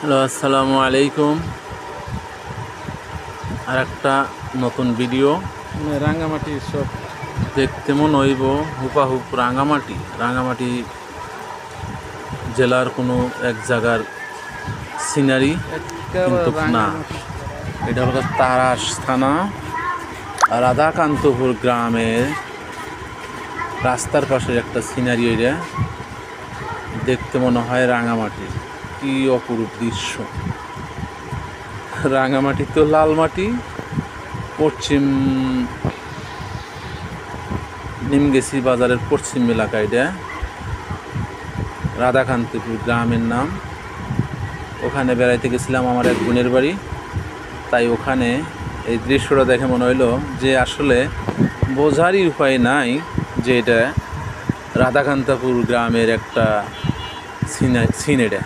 Hello, আসসালামু আলাইকুম। আর একটা নতুন ভিডিও। রাঙ্গামাটির সব দেখতে মন হইব হুপাহুপ রাঙ্গামাটি জেলার কোনো এক জায়গার সিনারি, কিন্তু না, এটা হলো তারাস থানা রাধাকান্তপুর গ্রামের রাস্তার পাশের একটা সিনারি। এটা দেখতে মনে হয় রাঙ্গামাটি। কি অপরূপ দৃশ্য! রাঙ্গামাটি তো লাল মাটি, পশ্চিম নিমগেছি বাজারের পশ্চিম এলাকা। এটা রাধাকান্তপুর গ্রামের নাম। ওখানে বেড়াইতে গেছিলাম আমার এক বোনের বাড়ি, তাই ওখানে এই দৃশ্যটা দেখে মনে হইলো যে আসলে বোঝারই উপায় নাই যে এটা রাধাকান্তপুর গ্রামের একটা সিন। এটা